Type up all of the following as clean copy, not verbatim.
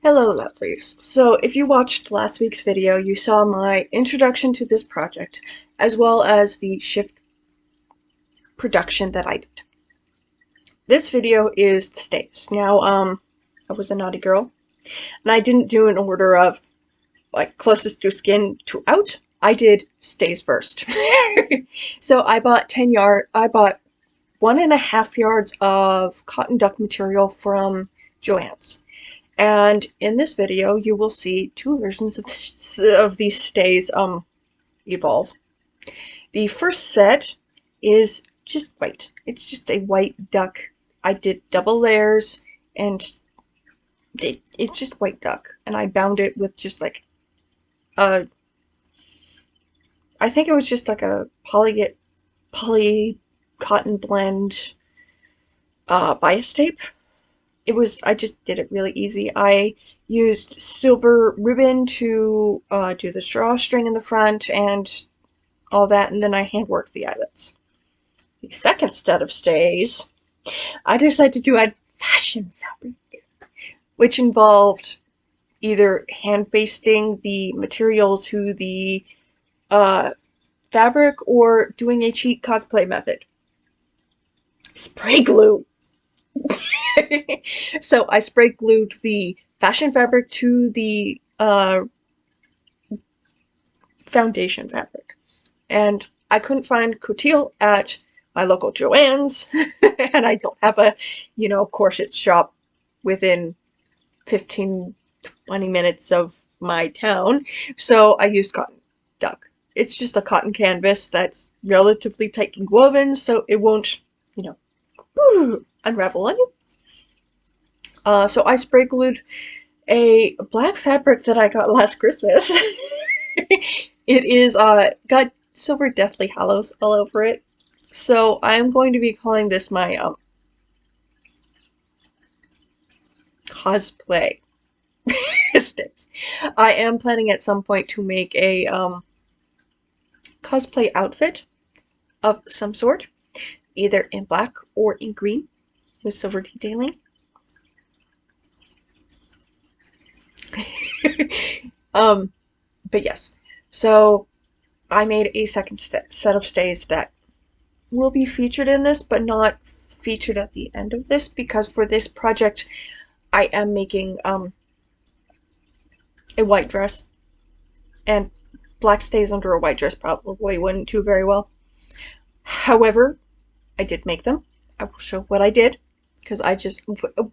Hello lovelies. So if you watched last week's video, you saw my introduction to this project, as well as the shift production that I did. This video is the stays. Now, I was a naughty girl, and I didn't do an order of, like, closest to skin to out. I did stays first. So I bought 1.5 yards of cotton duck material from Joann's. And in this video, you will see two versions of these stays evolve. The first set is just white. It's just a white duck. I did double layers, and it's just white duck. And I bound it with just like I think it was just like a poly cotton blend bias tape. I just did it really easy. I used silver ribbon to do the drawstring in the front and all that, and then I hand worked the eyelets. The second set of stays, I decided to add fashion fabric, which involved either hand basting the material to the fabric or doing a cheat cosplay method. Spray glue! So I spray glued the fashion fabric to the foundation fabric, and I couldn't find coutil at my local Joann's, and I don't have a, corset shop within 15-20 minutes of my town, so I used cotton duck. It's just a cotton canvas that's relatively tightly woven, so it won't, unravel on you. So I spray glued a black fabric that I got last Christmas. It is got silver Deathly Hallows all over it. So I'm going to be calling this my cosplay sticks. I am planning at some point to make a cosplay outfit of some sort, either in black or in green with silver detailing. But yes, so I made a second set of stays that will be featured in this, but not featured at the end of this, because for this project I am making a white dress, and black stays under a white dress probably wouldn't do very well. However, I did make them. I will show what I did, because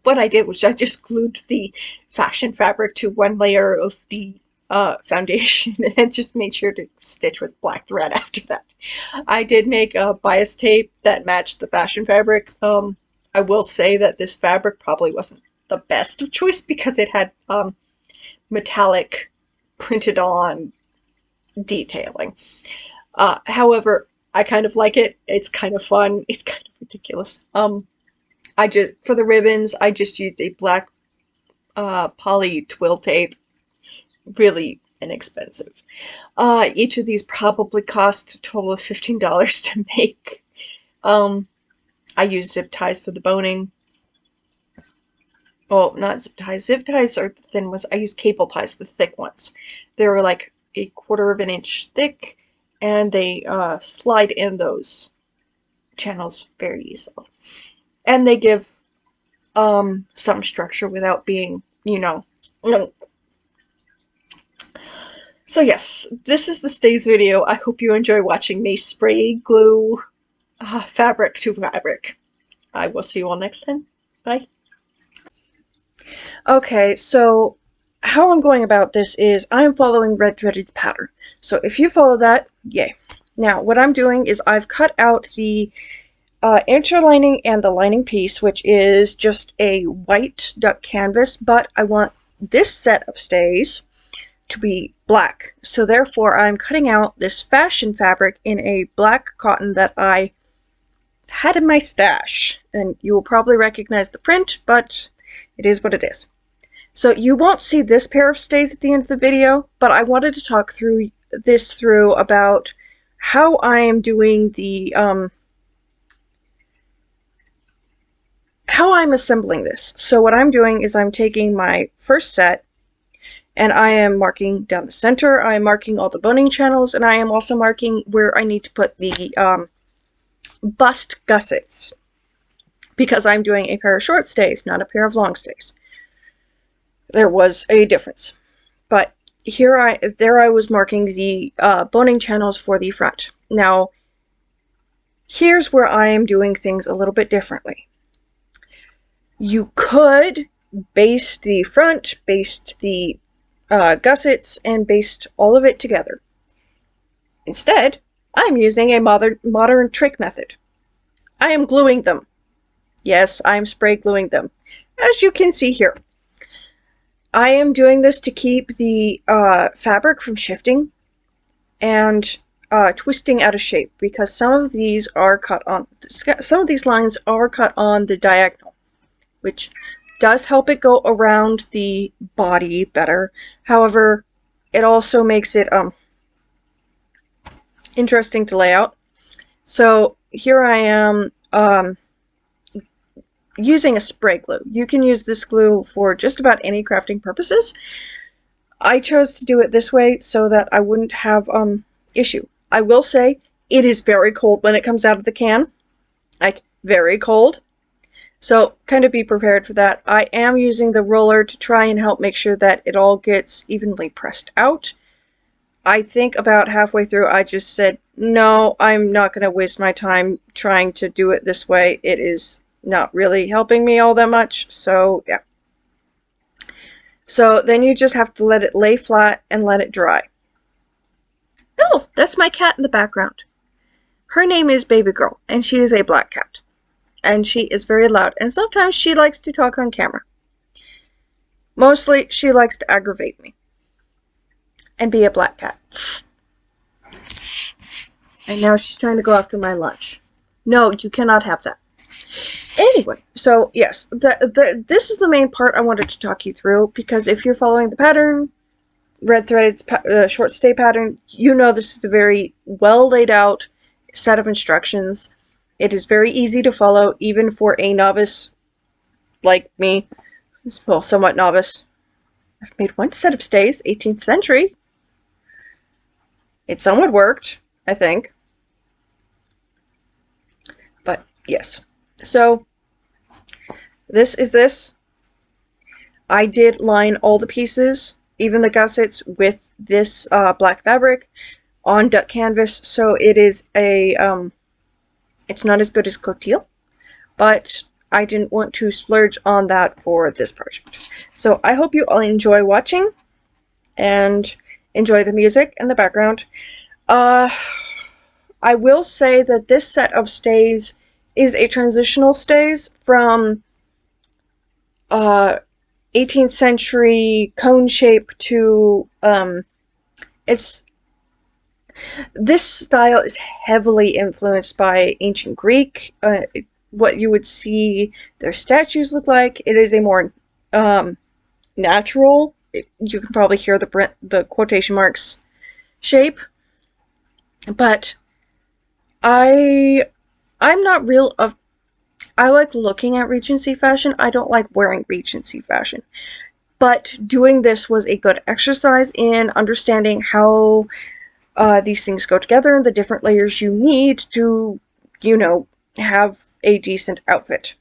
what I did was I just glued the fashion fabric to one layer of the foundation and just made sure to stitch with black thread after that. I did make a bias tape that matched the fashion fabric. I will say that this fabric probably wasn't the best of choice because it had metallic printed on detailing. However, I kind of like it. It's kind of fun. It's kind of ridiculous. For the ribbons, I just used a black poly twill tape. Really inexpensive. Each of these probably cost a total of $15 to make. I used zip ties for the boning. Well, not zip ties. Zip ties are the thin ones. I used cable ties, the thick ones. They were like 1/4 of an inch thick, and they slide in those channels very easily. And they give some structure without being, So yes, this is the stays video. I hope you enjoy watching me spray glue fabric to fabric. I will see you all next time. Bye. Okay, so how I'm going about this is I'm following Red Threaded's pattern. So if you follow that, yay. Now what I'm doing is I've cut out the interlining and the lining piece, which is just a white duck canvas, but I want this set of stays to be black. So therefore I'm cutting out this fashion fabric in a black cotton that I had in my stash. And you will probably recognize the print, but it is what it is. So you won't see this pair of stays at the end of the video, but I wanted to talk through about how I am doing the I'm assembling this. So what I'm doing is I'm taking my first set and I am marking down the center, I am marking all the boning channels, and I am also marking where I need to put the bust gussets, because I'm doing a pair of short stays, not a pair of long stays. There was a difference. But there I was marking the boning channels for the front. Now, here's where I am doing things a little bit differently. You could baste the front, baste the gussets, and baste all of it together. Instead, I'm using a modern trick method. I am gluing them. Yes, I am spray gluing them, as you can see here. I am doing this to keep the fabric from shifting and twisting out of shape, because some of these lines are cut on the diagonal, which does help it go around the body better. However, it also makes it interesting to lay out. So here I am using a spray glue. You can use this glue for just about any crafting purposes. I chose to do it this way so that I wouldn't have issue. I will say it is very cold when it comes out of the can. Like, very cold. So kind of be prepared for that. I am using the roller to try and help make sure that it all gets evenly pressed out. I think about halfway through I just said, no, I'm not going to waste my time trying to do it this way. It is not really helping me all that much. So yeah. So then you just have to let it lay flat and let it dry. Oh, that's my cat in the background. Her name is Baby Girl, and she is a black cat. And she is very loud, and sometimes she likes to talk on camera. Mostly, she likes to aggravate me. And be a black cat. And now she's trying to go after my lunch. No, you cannot have that. Anyway, so yes, this is the main part I wanted to talk you through, because if you're following the pattern, red threaded short stay pattern, you know this is a very well laid out set of instructions. It is very easy to follow, even for a novice like me. Well, somewhat novice. I've made one set of stays, 18th century. It somewhat worked, I think. But yes. So, this is this. I did line all the pieces, even the gussets, with this black fabric on duck canvas, so it is a, it's not as good as cotillion, but I didn't want to splurge on that for this project. So I hope you all enjoy watching, and enjoy the music in the background. I will say that this set of stays is a transitional stays from 18th century cone shape to this style is heavily influenced by ancient Greek. What you would see their statues look like. It is a more natural, you can probably hear the quotation marks, shape. But I'm not real of. I like looking at Regency fashion. I don't like wearing Regency fashion. But doing this was a good exercise in understanding how these things go together and the different layers you need to, you know, have a decent outfit.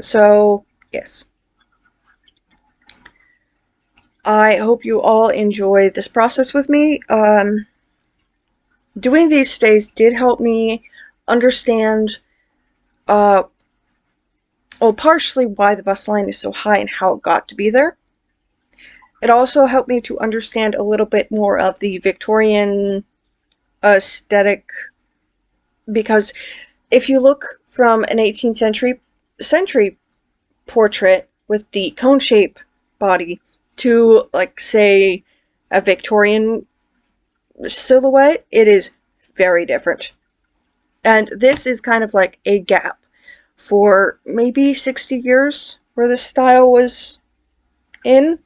So, yes. I hope you all enjoy this process with me. Doing these stays did help me understand, well, partially why the bust line is so high and how it got to be there. It also helped me to understand a little bit more of the Victorian aesthetic, because if you look from an 18th century portrait with the cone shape body to, like, say, a Victorian silhouette, it is very different. And this is kind of like a gap for maybe 60 years where this style was in.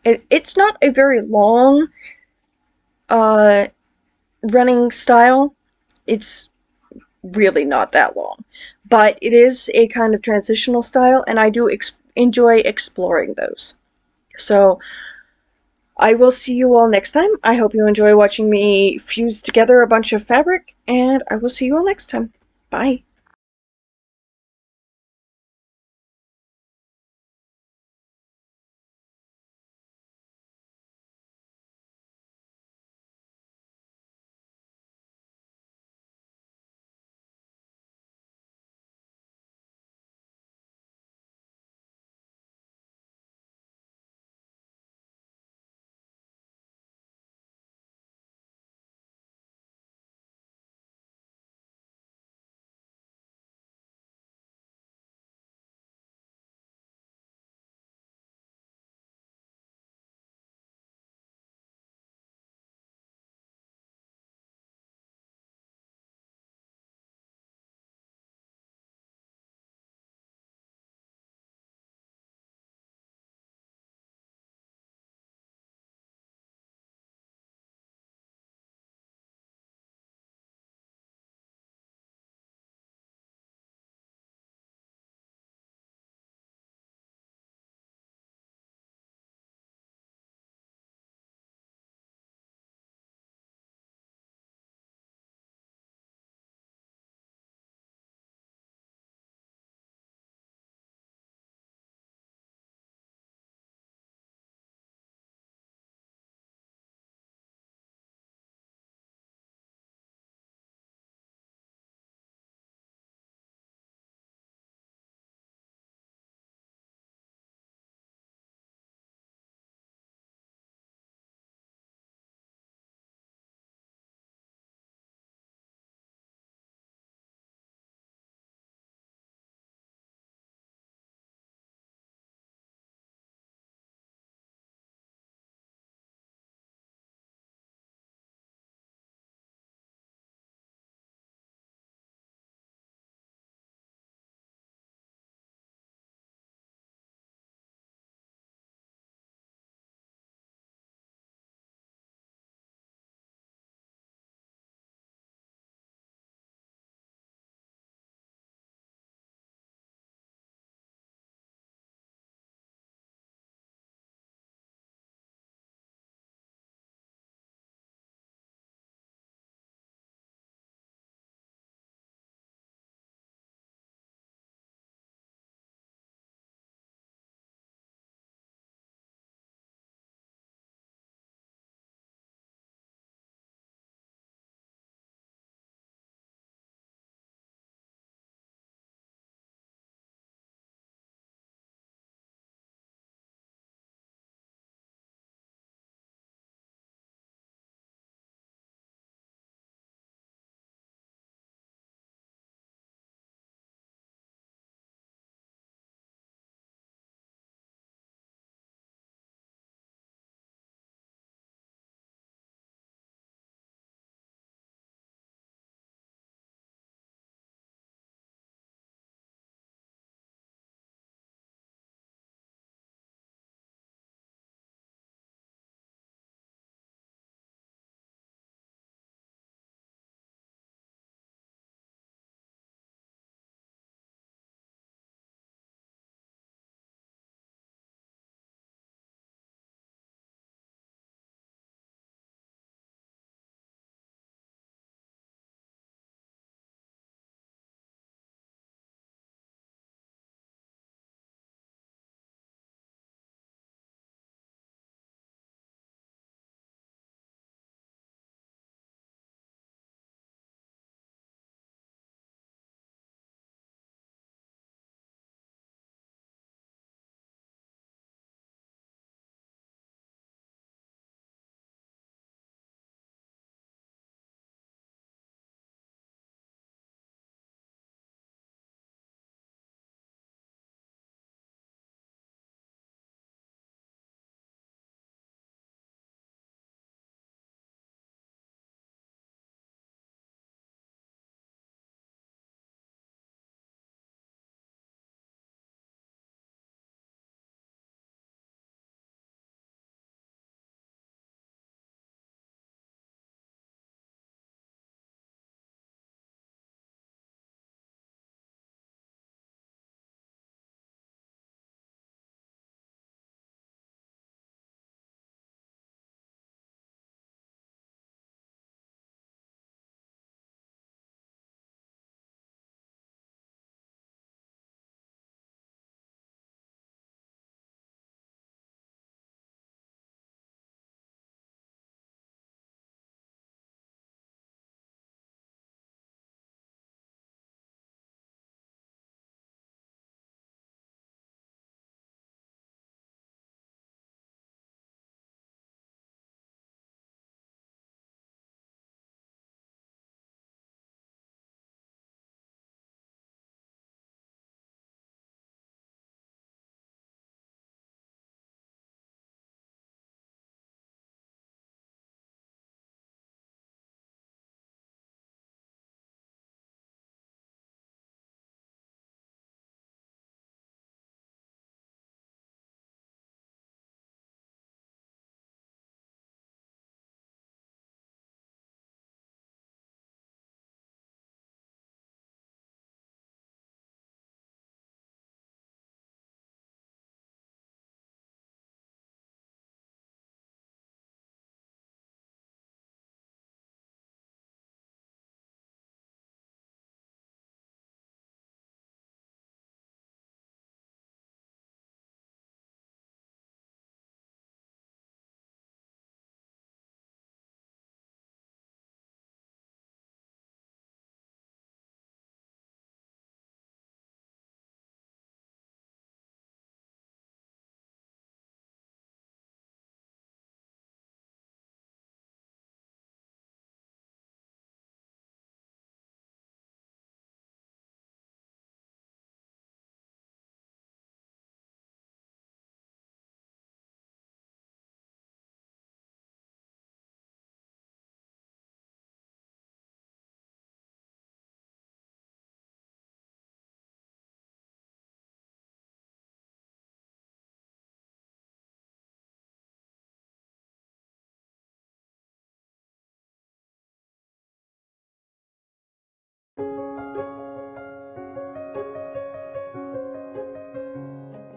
It's not a very long running style. It's really not that long. but it is a kind of transitional style, and I do enjoy exploring those. So I will see you all next time. I hope you enjoy watching me fuse together a bunch of fabric, and I will see you all next time. Bye.